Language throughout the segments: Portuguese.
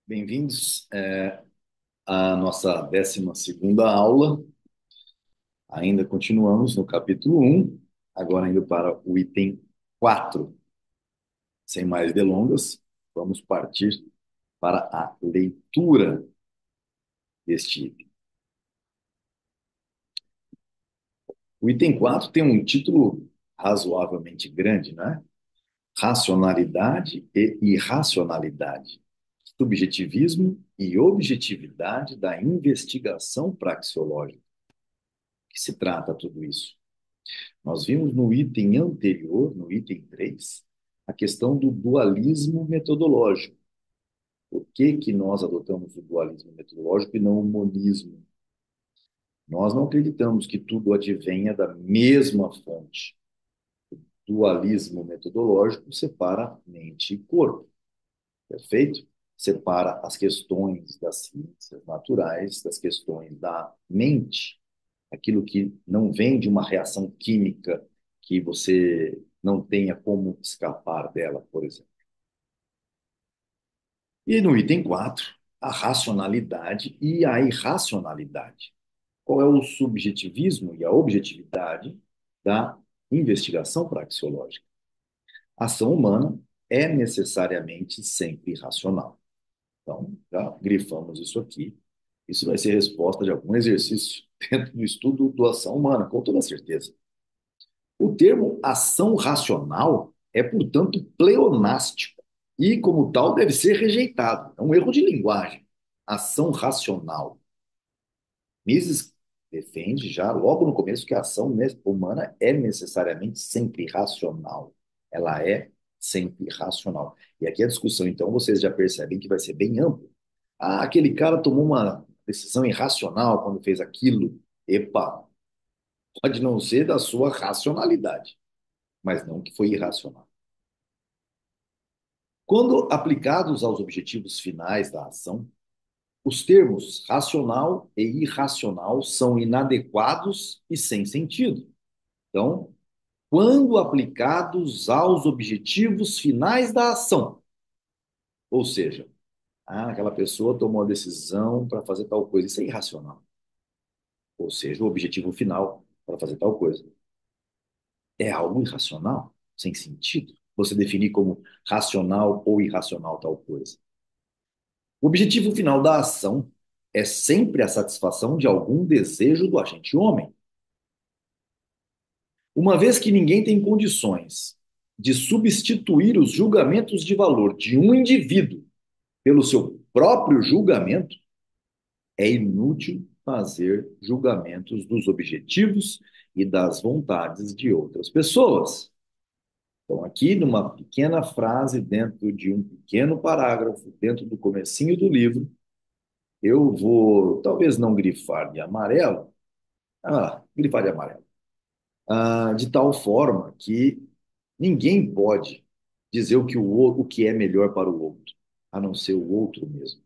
Bem-vindos à nossa 12ª aula. Ainda continuamos no capítulo 1, agora indo para o item 4. Sem mais delongas, vamos partir para a leitura deste item. O item 4 tem um título razoavelmente grande, né? Racionalidade e irracionalidade. Subjetivismo e objetividade da investigação praxeológica. Que se trata tudo isso? Nós vimos no item anterior, no item 3, a questão do dualismo metodológico. Por que que nós adotamos o dualismo metodológico e não o monismo? Nós não acreditamos que tudo advenha da mesma fonte. Dualismo metodológico separa mente e corpo, perfeito? Separa as questões das ciências naturais das questões da mente, aquilo que não vem de uma reação química que você não tenha como escapar dela, por exemplo. E no item 4, a racionalidade e a irracionalidade. Qual é o subjetivismo e a objetividade da investigação praxeológica? A ação humana é necessariamente sempre irracional. Então, já grifamos isso aqui. Isso vai ser resposta de algum exercício dentro do estudo da ação humana, com toda certeza. O termo ação racional é, portanto, pleonástico e, como tal, deve ser rejeitado. É um erro de linguagem. Ação racional. Mises defende já logo no começo que a ação humana é necessariamente sempre racional. Ela é sempre racional. E aqui a discussão, então, vocês já percebem que vai ser bem ampla. Ah, aquele cara tomou uma decisão irracional quando fez aquilo. Epa, pode não ser da sua racionalidade, mas não que foi irracional. Quando aplicados aos objetivos finais da ação, os termos racional e irracional são inadequados e sem sentido. Então, quando aplicados aos objetivos finais da ação, ou seja, aquela pessoa tomou a decisão para fazer tal coisa, isso é irracional. Ou seja, o objetivo final para fazer tal coisa é algo irracional, sem sentido. Você definir como racional ou irracional tal coisa. O objetivo final da ação é sempre a satisfação de algum desejo do agente homem. Uma vez que ninguém tem condições de substituir os julgamentos de valor de um indivíduo pelo seu próprio julgamento, é inútil fazer julgamentos dos objetivos e das vontades de outras pessoas. Então, aqui numa pequena frase, dentro de um pequeno parágrafo, dentro do comecinho do livro, eu vou, talvez não grifar de amarelo, grifar de amarelo, de tal forma que ninguém pode dizer o que é melhor para o outro, a não ser o outro mesmo.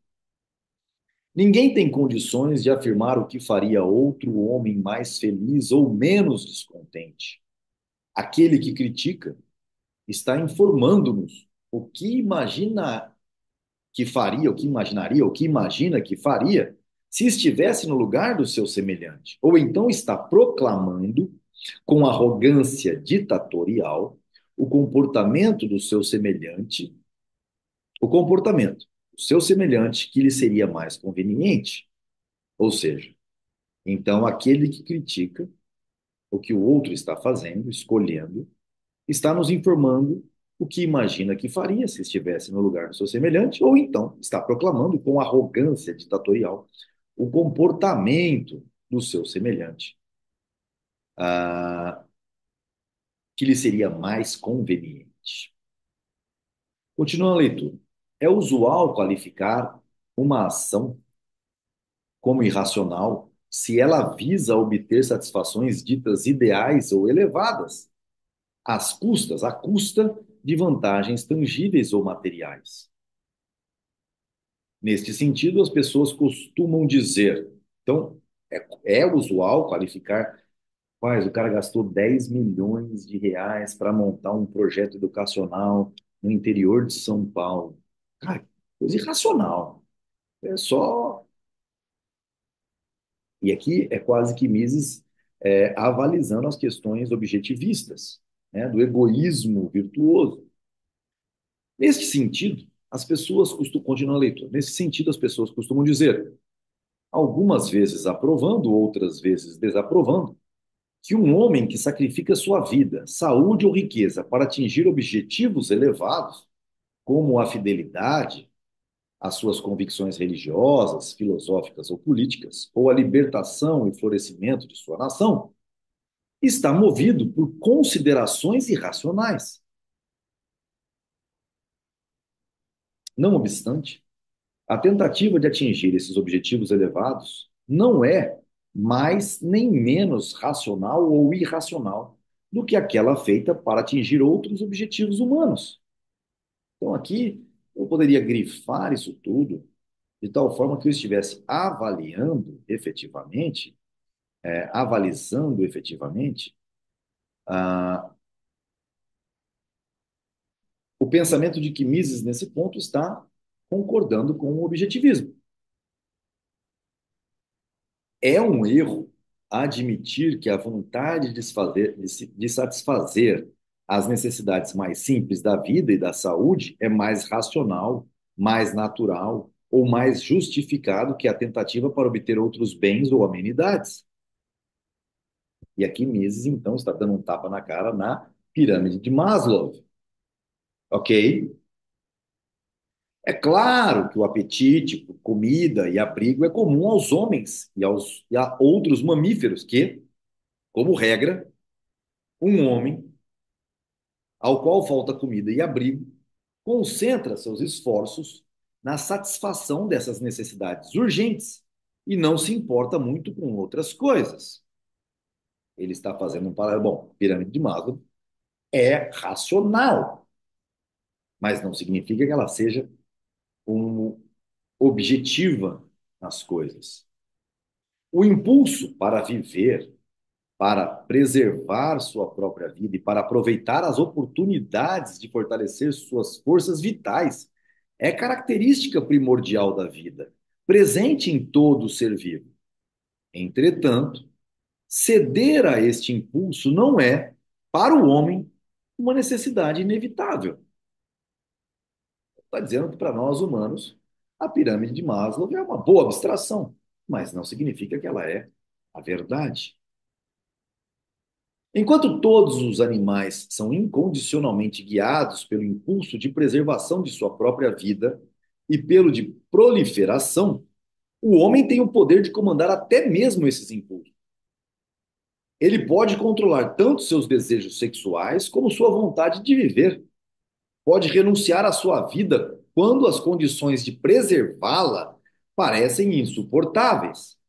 Ninguém tem condições de afirmar o que faria outro homem mais feliz ou menos descontente. Aquele que critica está informando-nos o que imagina que faria, o que imaginaria, o que imagina que faria se estivesse no lugar do seu semelhante. Ou então está proclamando, com arrogância ditatorial, o comportamento do seu semelhante, o comportamento do seu semelhante que lhe seria mais conveniente. Ou seja, então aquele que critica o que o outro está fazendo, escolhendo, está nos informando o que imagina que faria se estivesse no lugar do seu semelhante, ou então está proclamando com arrogância ditatorial o comportamento do seu semelhante, ah, que lhe seria mais conveniente. Continua a leitura. É usual qualificar uma ação como irracional se ela visa obter satisfações ditas ideais ou elevadas, à custa de vantagens tangíveis ou materiais. Neste sentido, as pessoas costumam dizer, então, é usual qualificar, mas o cara gastou 10 milhões de reais para montar um projeto educacional no interior de São Paulo. Cara, coisa irracional. É só. E aqui é quase que Mises avalizando as questões objetivistas, né, do egoísmo virtuoso. Neste sentido, as pessoas costumam, continuar a leitura, nesse sentido, as pessoas costumam dizer, algumas vezes aprovando, outras vezes desaprovando, que um homem que sacrifica sua vida, saúde ou riqueza para atingir objetivos elevados, como a fidelidade às suas convicções religiosas, filosóficas ou políticas, ou a libertação e florescimento de sua nação, está movido por considerações irracionais. Não obstante, a tentativa de atingir esses objetivos elevados não é mais nem menos racional ou irracional do que aquela feita para atingir outros objetivos humanos. Então, aqui eu poderia grifar isso tudo de tal forma que eu estivesse avalizando efetivamente, ah, o pensamento de que Mises, nesse ponto, está concordando com o objetivismo. É um erro admitir que a vontade de satisfazer as necessidades mais simples da vida e da saúde é mais racional, mais natural ou mais justificado que a tentativa para obter outros bens ou amenidades. E aqui Mises, então, está dando um tapa na cara na pirâmide de Maslow. Ok? É claro que o apetite por comida e abrigo é comum aos homens e a outros mamíferos que, como regra, um homem ao qual falta comida e abrigo concentra seus esforços na satisfação dessas necessidades urgentes e não se importa muito com outras coisas. Ele está fazendo um paralelo. Bom, pirâmide de Maslow é racional, mas não significa que ela seja um, objetiva nas coisas. O impulso para viver, para preservar sua própria vida e para aproveitar as oportunidades de fortalecer suas forças vitais é característica primordial da vida, presente em todo ser vivo. Entretanto, ceder a este impulso não é, para o homem, uma necessidade inevitável. Está dizendo que para nós humanos, a pirâmide de Maslow é uma boa abstração, mas não significa que ela é a verdade. Enquanto todos os animais são incondicionalmente guiados pelo impulso de preservação de sua própria vida e pelo de proliferação, o homem tem o poder de comandar até mesmo esses impulsos. Ele pode controlar tanto seus desejos sexuais como sua vontade de viver. Pode renunciar à sua vida quando as condições de preservá-la parecem insuportáveis.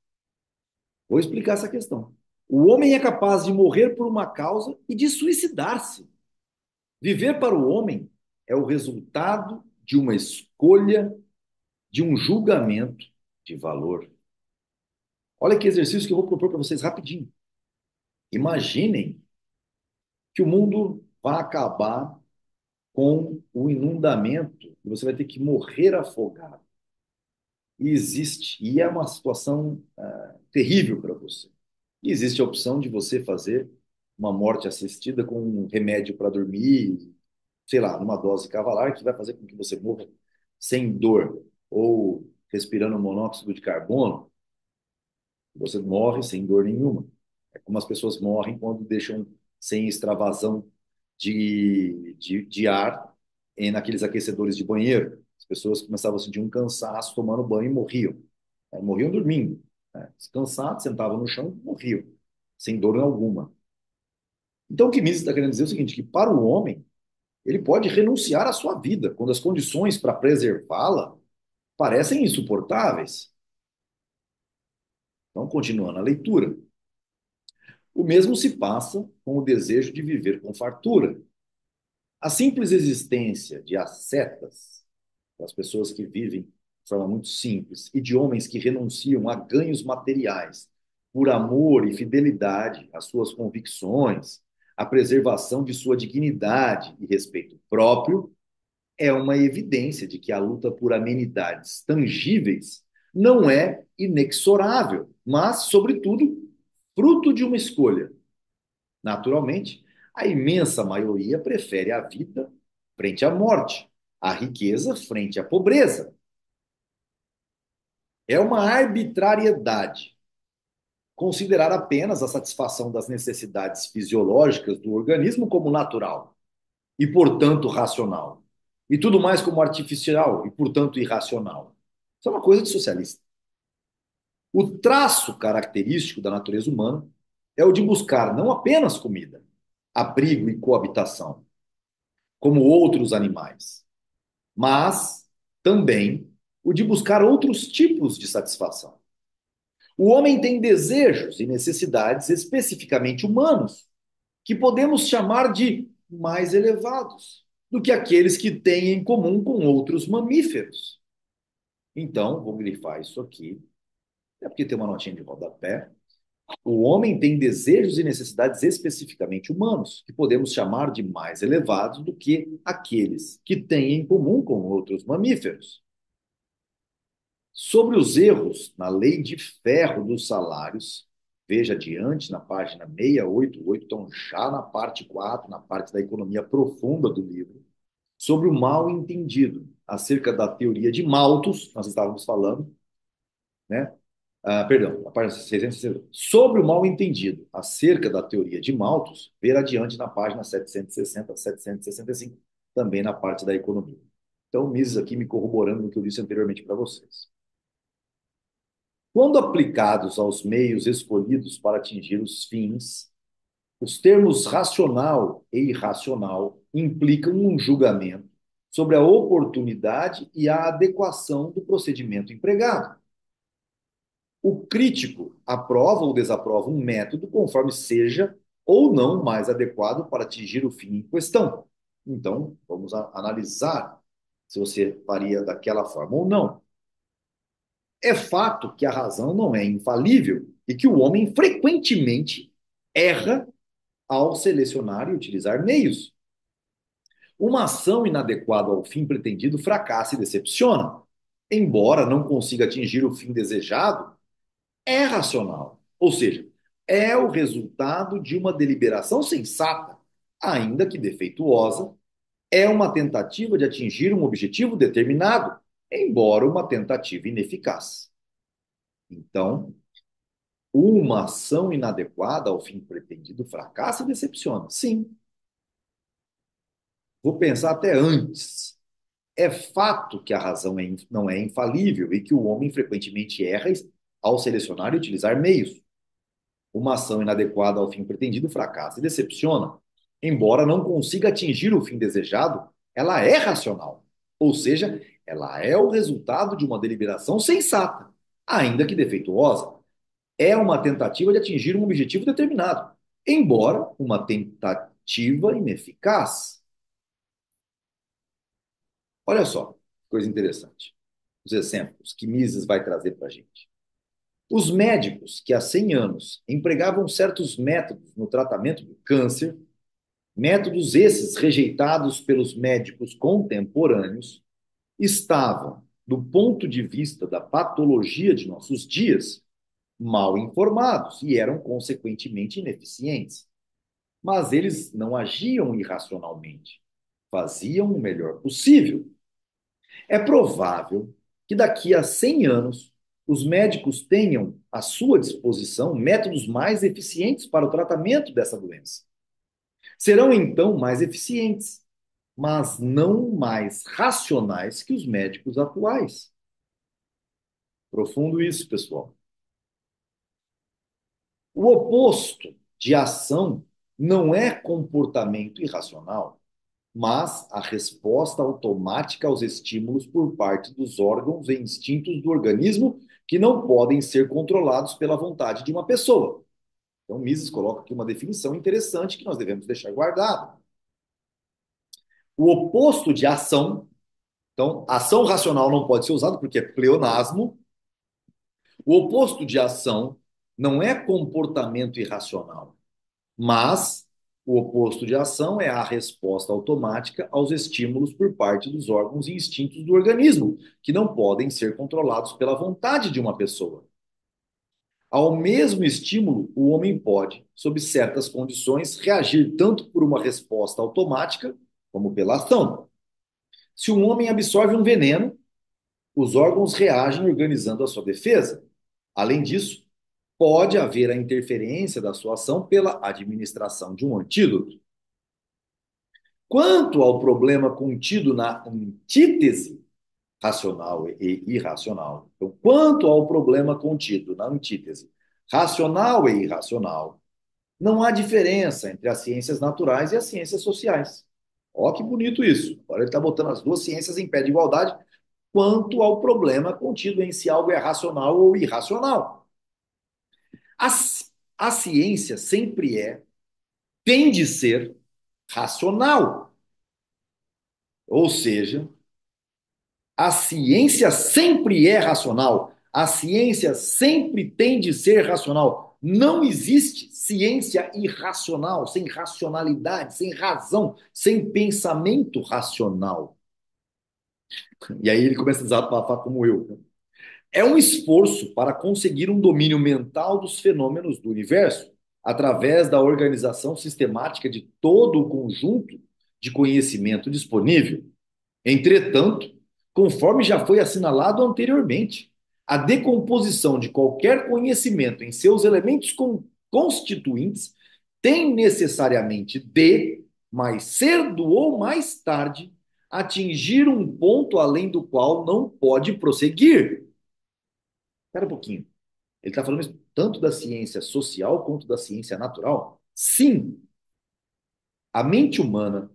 Vou explicar essa questão. O homem é capaz de morrer por uma causa e de suicidar-se. Viver para o homem é o resultado de uma escolha, de um julgamento de valor. Olha que exercício que eu vou propor para vocês rapidinho. Imaginem que o mundo vai acabar com o inundamento e você vai ter que morrer afogado. E existe, e é uma situação terrível para você. E existe a opção de você fazer uma morte assistida com um remédio para dormir, sei lá, numa dose cavalar, que vai fazer com que você morra sem dor, ou respirando monóxido de carbono, você morre sem dor nenhuma. É como as pessoas morrem quando deixam sem extravasão de ar naqueles aquecedores de banheiro. As pessoas começavam a sentir um cansaço tomando banho e morriam. Morriam dormindo. Né? Cansados, sentavam no chão e morriam, sem dor alguma. Então, o que Mises está querendo dizer é o seguinte, que para o homem, ele pode renunciar à sua vida quando as condições para preservá-la parecem insuportáveis. Então, continuando a leitura. O mesmo se passa com o desejo de viver com fartura. A simples existência de ascetas, das pessoas que vivem de forma muito simples, e de homens que renunciam a ganhos materiais por amor e fidelidade às suas convicções, à preservação de sua dignidade e respeito próprio, é uma evidência de que a luta por amenidades tangíveis não é inexorável, mas, sobretudo, fruto de uma escolha. Naturalmente, a imensa maioria prefere a vida frente à morte, a riqueza frente à pobreza. É uma arbitrariedade considerar apenas a satisfação das necessidades fisiológicas do organismo como natural e, portanto, racional, e tudo mais como artificial e, portanto, irracional. Isso é uma coisa de socialista. O traço característico da natureza humana é o de buscar não apenas comida, abrigo e coabitação, como outros animais, mas também o de buscar outros tipos de satisfação. O homem tem desejos e necessidades especificamente humanos, que podemos chamar de mais elevados do que aqueles que têm em comum com outros mamíferos. Então, vou grifar isso aqui, é porque tem uma notinha de rodapé. O homem tem desejos e necessidades especificamente humanos, que podemos chamar de mais elevados do que aqueles que têm em comum com outros mamíferos. Sobre os erros na lei de ferro dos salários, veja adiante na página 688, então já na parte 4, na parte da economia profunda do livro, sobre o mal entendido acerca da teoria de Malthus, nós estávamos falando, né? Perdão, a página 660. Sobre o mal entendido acerca da teoria de Malthus, ver adiante na página 760 a 765, também na parte da economia. Então, Mises aqui me corroborando no que eu disse anteriormente para vocês. Quando aplicados aos meios escolhidos para atingir os fins, os termos racional e irracional implicam um julgamento sobre a oportunidade e a adequação do procedimento empregado. O crítico aprova ou desaprova um método conforme seja ou não mais adequado para atingir o fim em questão. Então, vamos analisar se você faria daquela forma ou não. É fato que a razão não é infalível e que o homem frequentemente erra ao selecionar e utilizar meios. Uma ação inadequada ao fim pretendido fracassa e decepciona. Embora não consiga atingir o fim desejado, é racional. Ou seja, é o resultado de uma deliberação sensata, ainda que defeituosa, é uma tentativa de atingir um objetivo determinado, embora uma tentativa ineficaz. Então, uma ação inadequada ao fim pretendido fracassa e decepciona. Sim. Vou pensar até antes. É fato que a razão não é infalível e que o homem frequentemente erra ao selecionar e utilizar meios. Uma ação inadequada ao fim pretendido fracassa e decepciona. Embora não consiga atingir o fim desejado, ela é racional. Ou seja, ela é o resultado de uma deliberação sensata, ainda que defeituosa. É uma tentativa de atingir um objetivo determinado, embora uma tentativa ineficaz. Olha só, coisa interessante. Os exemplos que Mises vai trazer para a gente. Os médicos que há 100 anos empregavam certos métodos no tratamento do câncer, métodos esses rejeitados pelos médicos contemporâneos, estavam, do ponto de vista da patologia de nossos dias, mal informados e eram, consequentemente, ineficientes. Mas eles não agiam irracionalmente, faziam o melhor possível. É provável que daqui a 100 anos os médicos tenham à sua disposição métodos mais eficientes para o tratamento dessa doença. Serão então mais eficientes, mas não mais racionais que os médicos atuais. Profundo isso, pessoal. O oposto de ação não é comportamento irracional, mas a resposta automática aos estímulos por parte dos órgãos e instintos do organismo que não podem ser controlados pela vontade de uma pessoa. Então, Mises coloca aqui uma definição interessante que nós devemos deixar guardada. O oposto de ação, então, ação racional não pode ser usado porque é pleonasmo. O oposto de ação não é comportamento irracional, mas O oposto de ação é a resposta automática aos estímulos por parte dos órgãos e instintos do organismo, que não podem ser controlados pela vontade de uma pessoa. Ao mesmo estímulo, o homem pode, sob certas condições, reagir tanto por uma resposta automática como pela ação. Se um homem absorve um veneno, os órgãos reagem organizando a sua defesa. Além disso, pode haver a interferência da sua ação pela administração de um antídoto. Quanto ao problema contido na antítese racional e irracional, então, quanto ao problema contido na antítese racional e irracional, não há diferença entre as ciências naturais e as ciências sociais. Olha que bonito isso. Agora ele está botando as duas ciências em pé de igualdade quanto ao problema contido em se algo é racional ou irracional. A, a ciência sempre tem de ser racional. Ou seja, a ciência sempre é racional. A ciência sempre tem de ser racional. Não existe ciência irracional, sem racionalidade, sem razão, sem pensamento racional. E aí ele começa a desabafar como eu. É um esforço para conseguir um domínio mental dos fenômenos do universo, através da organização sistemática de todo o conjunto de conhecimento disponível. Entretanto, conforme já foi assinalado anteriormente, a decomposição de qualquer conhecimento em seus elementos constituintes tem necessariamente de, mais cedo ou mais tarde, atingir um ponto além do qual não pode prosseguir. Espera um pouquinho. Ele está falando isso tanto da ciência social quanto da ciência natural? Sim, a mente humana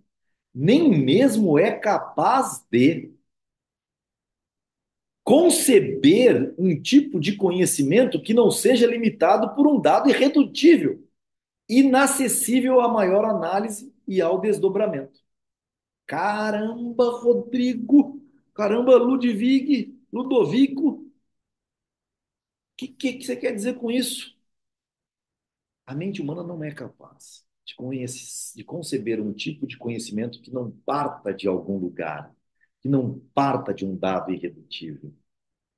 nem mesmo é capaz de conceber um tipo de conhecimento que não seja limitado por um dado irredutível, inacessível à maior análise e ao desdobramento. Caramba, Rodrigo! Caramba, Ludovico! O que você quer dizer com isso? A mente humana não é capaz de conceber um tipo de conhecimento que não parta de algum lugar, que não parta de um dado irredutível.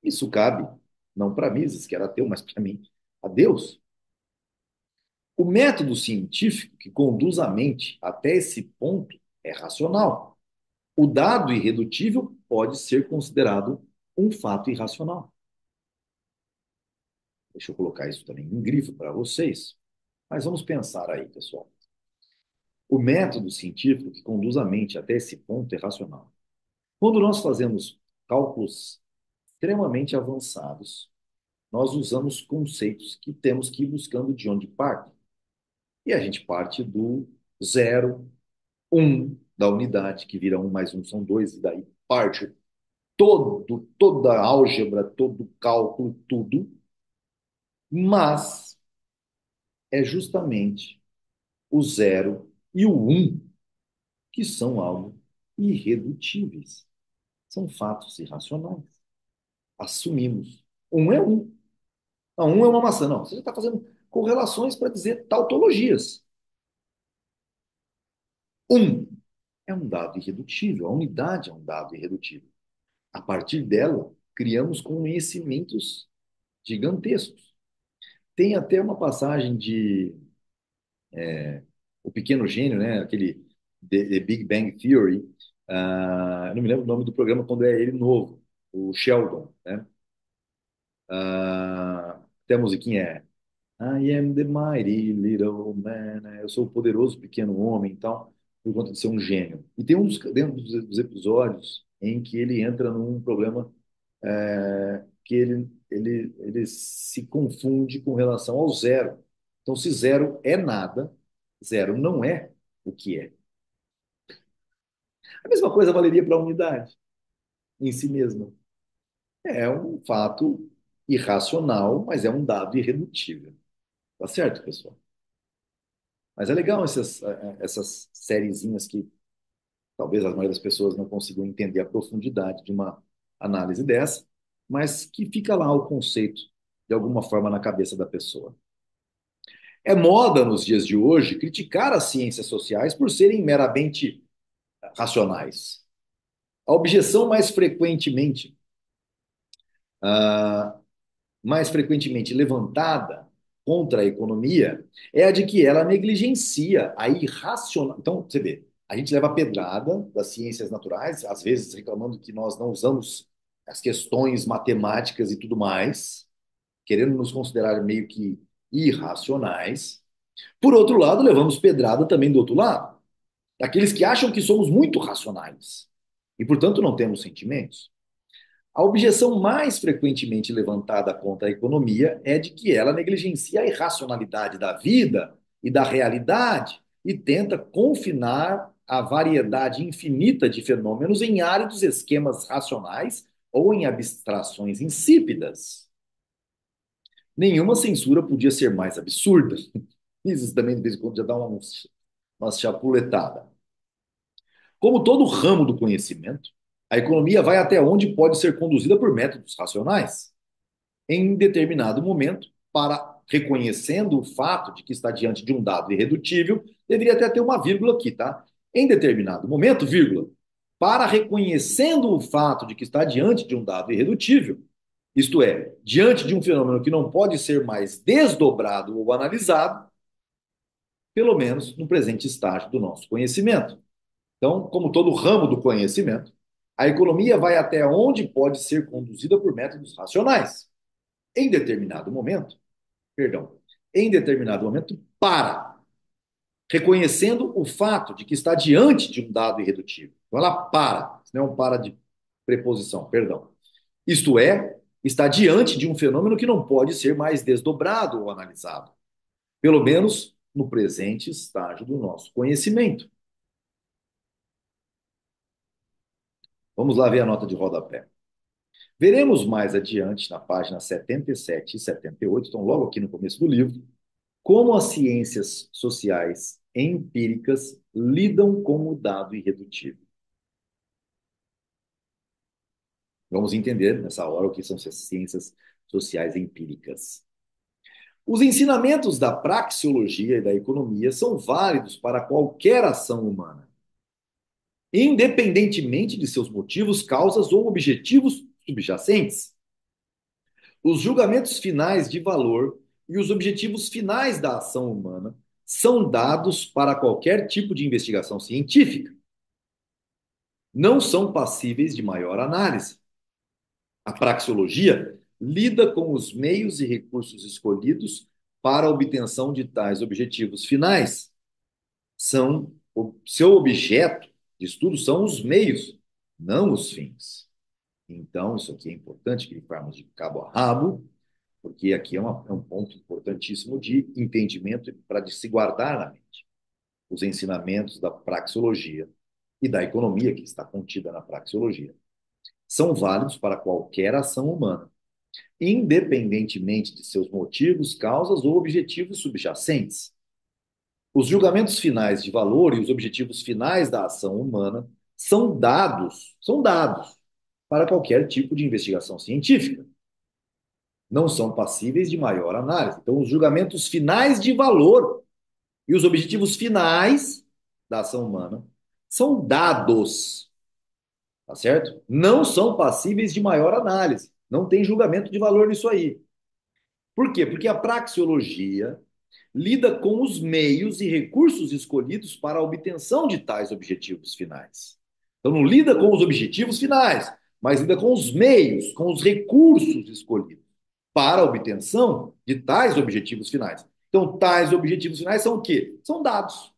Isso cabe, não para Mises, que era ateu, mas para mim, a Deus. O método científico que conduz a mente até esse ponto é racional. O dado irredutível pode ser considerado um fato irracional. Deixa eu colocar isso também em grifo para vocês. Mas vamos pensar aí, pessoal. O método científico que conduz a mente até esse ponto é racional. Quando nós fazemos cálculos extremamente avançados, nós usamos conceitos que temos que ir buscando de onde parte. E a gente parte do zero, um da unidade, que vira um mais um são dois, e daí parte toda a álgebra, todo o cálculo, tudo. Mas é justamente o zero e o um que são algo irredutíveis. São fatos irracionais. Assumimos. Um é um. Não, um é uma maçã. Não, você já está fazendo correlações para dizer tautologias. Um é um dado irredutível, a unidade é um dado irredutível. A partir dela, criamos conhecimentos gigantescos. Tem até uma passagem de O Pequeno Gênio, né? Aquele The Big Bang Theory. Eu não me lembro o nome do programa quando é ele novo, o Sheldon, né? Até a musiquinha I am the mighty little man. Eu sou o poderoso pequeno homem, então, por conta de ser um gênio. E tem dentro dos episódios em que ele entra num problema que ele se confunde com relação ao zero. Então, se zero é nada, zero não é o que é. A mesma coisa valeria para a unidade em si mesma. É um fato irracional, mas é um dado irredutível. Tá certo, pessoal? Mas é legal essas sériezinhas que talvez a maioria das pessoas não consigam entender a profundidade de uma análise dessa, mas que fica lá o conceito de alguma forma na cabeça da pessoa. É moda nos dias de hoje criticar as ciências sociais por serem meramente racionais. A objeção ah, mais frequentemente levantada contra a economia é a de que ela negligencia a irracional. Então, você vê, a gente leva a pedrada das ciências naturais, às vezes reclamando que nós não usamos as questões matemáticas e tudo mais, querendo nos considerar meio que irracionais. Por outro lado, levamos pedrada também do outro lado, daqueles que acham que somos muito racionais e, portanto, não temos sentimentos. A objeção mais frequentemente levantada contra a economia é de que ela negligencia a irracionalidade da vida e da realidade e tenta confinar a variedade infinita de fenômenos em áridos esquemas racionais ou em abstrações insípidas. Nenhuma censura podia ser mais absurda. Isso também, de vez em quando, já dá uma chapuletada. Como todo ramo do conhecimento, a economia vai até onde pode ser conduzida por métodos racionais. Em determinado momento, para reconhecendo o fato de que está diante de um dado irredutível, deveria até ter uma vírgula aqui, tá? Em determinado momento, vírgula, para reconhecendo o fato de que está diante de um dado irredutível, isto é, diante de um fenômeno que não pode ser mais desdobrado ou analisado, pelo menos no presente estágio do nosso conhecimento. Então, como todo ramo do conhecimento, a economia vai até onde pode ser conduzida por métodos racionais. Em determinado momento, perdão, em determinado momento, para, reconhecendo o fato de que está diante de um dado irredutível. Então, ela para, não é um para de preposição, perdão. Isto é, está diante de um fenômeno que não pode ser mais desdobrado ou analisado, pelo menos no presente estágio do nosso conhecimento. Vamos lá ver a nota de rodapé. Veremos mais adiante, na página 77 e 78, estão logo aqui no começo do livro, como as ciências sociais empíricas lidam com o dado irredutível. Vamos entender nessa hora o que são as ciências sociais empíricas. Os ensinamentos da praxeologia e da economia são válidos para qualquer ação humana, independentemente de seus motivos, causas ou objetivos subjacentes. Os julgamentos finais de valor e os objetivos finais da ação humana são dados para qualquer tipo de investigação científica. Não são passíveis de maior análise. A praxeologia lida com os meios e recursos escolhidos para a obtenção de tais objetivos finais. Seu objeto de estudo são os meios, não os fins. Então, isso aqui é importante que farmos de cabo a rabo, porque aqui é um ponto importantíssimo de entendimento para se guardar na mente. Os ensinamentos da praxeologia e da economia, que está contida na praxeologia, são válidos para qualquer ação humana, independentemente de seus motivos, causas ou objetivos subjacentes. Os julgamentos finais de valor e os objetivos finais da ação humana são dados para qualquer tipo de investigação científica. Não são passíveis de maior análise. Então, os julgamentos finais de valor e os objetivos finais da ação humana são dados, tá certo? Não são passíveis de maior análise. Não tem julgamento de valor nisso aí. Por quê? Porque a praxeologia lida com os meios e recursos escolhidos para a obtenção de tais objetivos finais. Então, não lida com os objetivos finais, mas lida com os meios, com os recursos escolhidos para a obtenção de tais objetivos finais. Então, tais objetivos finais são o quê? São dados.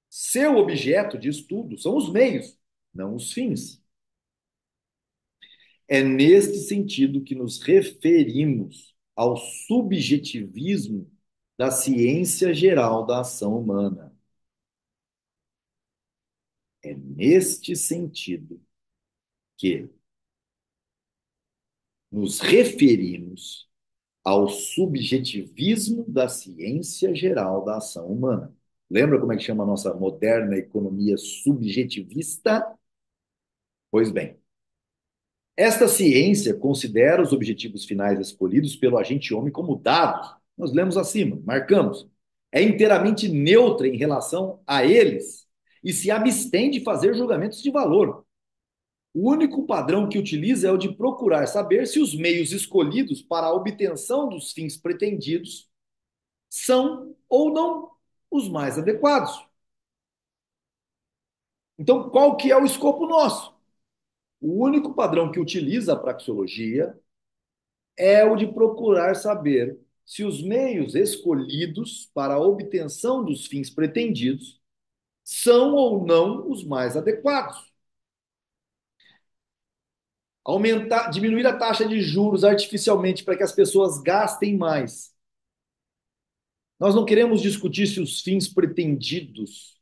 Seu objeto de estudo são os meios, não os fins. É neste sentido que nos referimos ao subjetivismo da ciência geral da ação humana. É neste sentido que nos referimos ao subjetivismo da ciência geral da ação humana. Lembra como é que chama a nossa moderna economia subjetivista? Pois bem, esta ciência considera os objetivos finais escolhidos pelo agente homem como dados Nós lemos acima, marcamos. É inteiramente neutra em relação a eles e se abstém de fazer julgamentos de valor. O único padrão que utiliza é o de procurar saber se os meios escolhidos para a obtenção dos fins pretendidos são ou não os mais adequados. Então, qual que é o escopo nosso? O único padrão que utiliza a praxeologia é o de procurar saber se os meios escolhidos para a obtenção dos fins pretendidos são ou não os mais adequados. Aumentar, diminuir a taxa de juros artificialmente para que as pessoas gastem mais. Nós não queremos discutir se os fins pretendidos,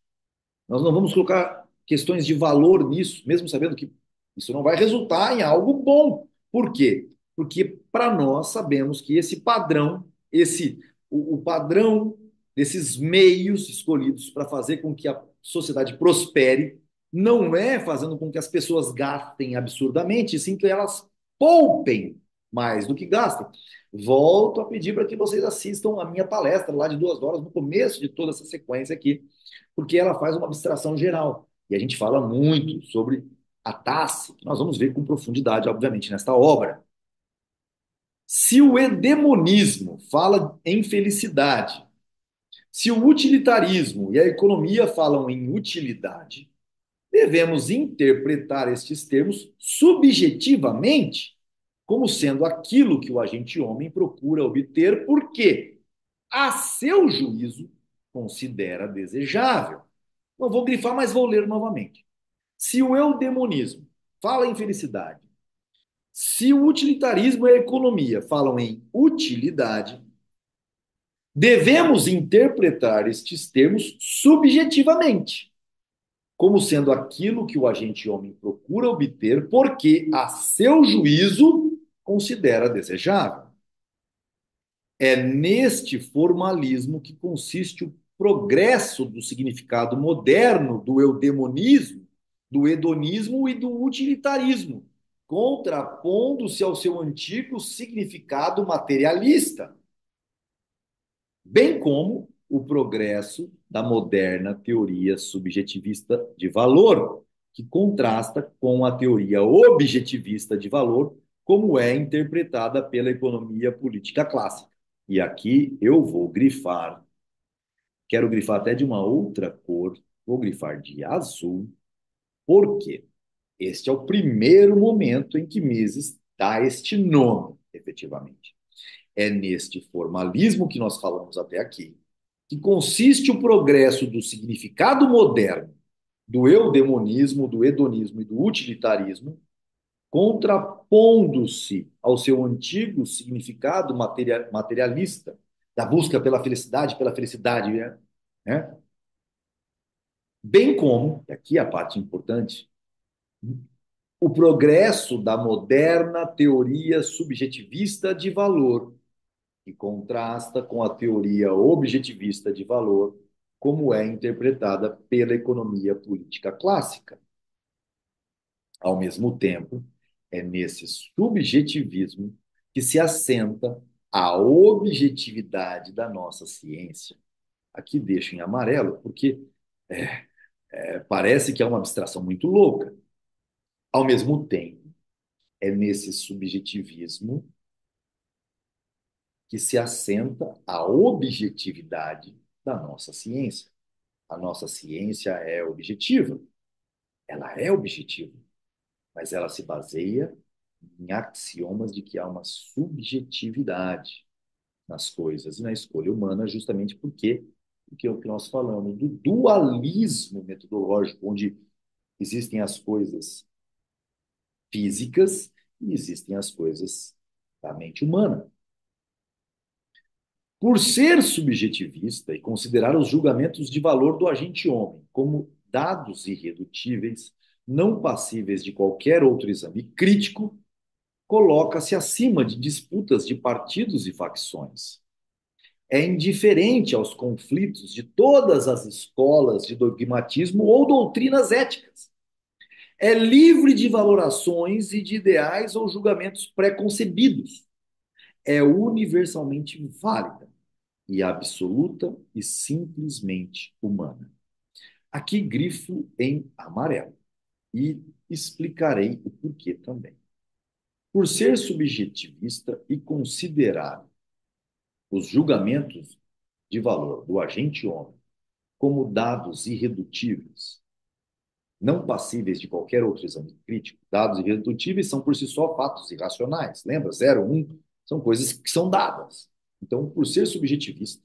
nós não vamos colocar questões de valor nisso, mesmo sabendo que isso não vai resultar em algo bom. Por quê? Porque para nós sabemos que esse padrão, o padrão desses meios escolhidos para fazer com que a sociedade prospere, não é fazendo com que as pessoas gastem absurdamente, sim que elas poupem mais do que gastem. Volto a pedir para que vocês assistam a minha palestra lá de 2 horas, no começo de toda essa sequência aqui, porque ela faz uma abstração geral. E a gente fala muito sobre a taça, que nós vamos ver com profundidade, obviamente, nesta obra. Se o hegemonismo fala em felicidade, se o utilitarismo e a economia falam em utilidade, devemos interpretar estes termos subjetivamente como sendo aquilo que o agente homem procura obter, porque, a seu juízo, considera desejável. Não vou grifar, mas vou ler novamente. Se o eudemonismo fala em felicidade, se o utilitarismo e a economia falam em utilidade, devemos interpretar estes termos subjetivamente, como sendo aquilo que o agente homem procura obter, porque, a seu juízo, considera desejável. É neste formalismo que consiste o progresso do significado moderno do eudemonismo, do hedonismo e do utilitarismo, contrapondo-se ao seu antigo significado materialista, bem como o progresso da moderna teoria subjetivista de valor, que contrasta com a teoria objetivista de valor, como é interpretada pela economia política clássica. E aqui eu vou grifar, quero grifar até de uma outra cor, vou grifar de azul, porque este é o primeiro momento em que Mises dá este nome, efetivamente. É neste formalismo que nós falamos até aqui, que consiste o progresso do significado moderno do eudemonismo, do hedonismo e do utilitarismo, contrapondo-se ao seu antigo significado materialista, da busca pela felicidade, né? Bem como, aqui é a parte importante, o progresso da moderna teoria subjetivista de valor, que contrasta com a teoria objetivista de valor, como é interpretada pela economia política clássica. Ao mesmo tempo, é nesse subjetivismo que se assenta a objetividade da nossa ciência. Aqui deixo em amarelo, porque parece que é uma abstração muito louca. Ao mesmo tempo, é nesse subjetivismo que se assenta a objetividade da nossa ciência. A nossa ciência é objetiva, ela é objetiva, mas ela se baseia em axiomas de que há uma subjetividade nas coisas e na escolha humana, justamente porque é o que nós falamos do dualismo metodológico, onde existem as coisas físicas e existem as coisas da mente humana. Por ser subjetivista e considerar os julgamentos de valor do agente homem como dados irredutíveis, não passíveis de qualquer outro exame crítico, coloca-se acima de disputas de partidos e facções. É indiferente aos conflitos de todas as escolas de dogmatismo ou doutrinas éticas. É livre de valorações e de ideais ou julgamentos preconcebidos. É universalmente válida. e absoluta e simplesmente humana. Aqui grifo em amarelo e explicarei o porquê também. Por ser subjetivista e considerar os julgamentos de valor do agente homem como dados irredutíveis, não passíveis de qualquer outro exame crítico, dados irredutíveis são por si só fatos irracionais. Lembra? Zero, um, são coisas que são dadas. Então, por ser subjetivista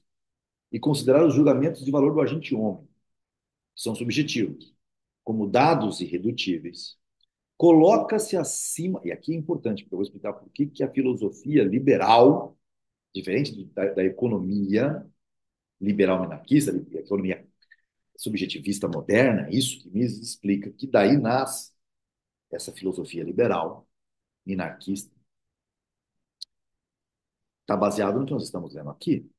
e considerar os julgamentos de valor do agente homem, que são subjetivos, como dados irredutíveis, coloca-se acima, e aqui é importante, porque eu vou explicar por que a filosofia liberal, diferente da economia liberal minarquista, a economia subjetivista moderna, isso que Mises explica, que daí nasce essa filosofia liberal, minarquista, está baseado no que nós estamos lendo aqui.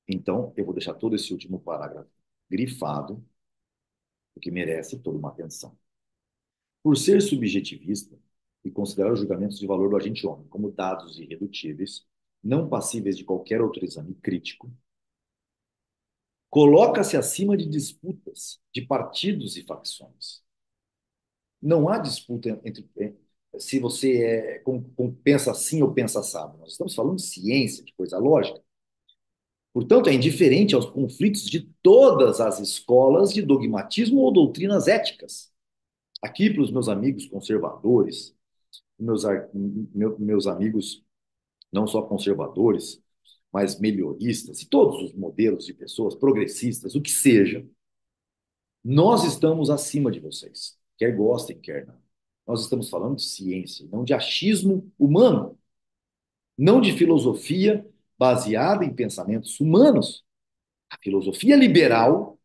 Então, eu vou deixar todo esse último parágrafo grifado, porque merece toda uma atenção. Por ser subjetivista e considerar os julgamentos de valor do agente homem como dados irredutíveis, não passíveis de qualquer outro exame crítico, coloca-se acima de disputas de partidos e facções. Não há disputa entre se você pensa assim ou pensa assado. Nós estamos falando de ciência, de coisa lógica. Portanto, é indiferente aos conflitos de todas as escolas de dogmatismo ou doutrinas éticas. Aqui, para os meus amigos conservadores, meus amigos não só conservadores, mas melhoristas, e todos os modelos de pessoas, progressistas, o que seja, nós estamos acima de vocês, quer gostem, quer não. Nós estamos falando de ciência, não de achismo humano, não de filosofia baseada em pensamentos humanos. A filosofia liberal,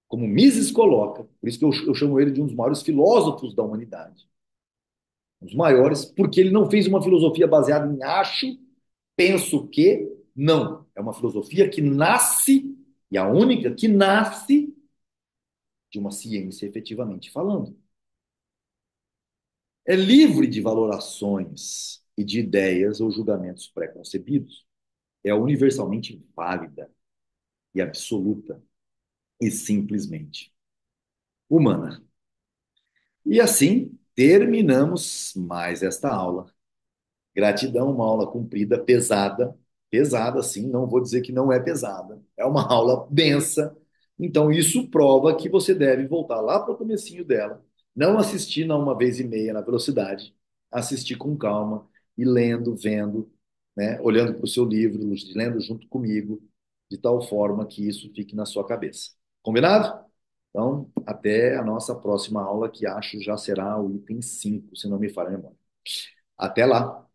como Mises coloca, por isso que eu chamo ele de um dos maiores filósofos da humanidade, um dos maiores, porque ele não fez uma filosofia baseada em acho, penso que, não. É uma filosofia que nasce, e a única que nasce de uma ciência efetivamente falando. É livre de valorações e de ideias ou julgamentos preconcebidos. É universalmente válida e absoluta e simplesmente humana. E assim terminamos mais esta aula. Gratidão, uma aula cumprida, pesada, pesada sim, não vou dizer que não é pesada, é uma aula densa, então isso prova que você deve voltar lá para o comecinho dela, não assistir na uma vez e meia na velocidade, assistir com calma e lendo, vendo, né, olhando para o seu livro, lendo junto comigo, de tal forma que isso fique na sua cabeça. Combinado? Então, até a nossa próxima aula, que acho já será o item 5, se não me falha a memória. Até lá!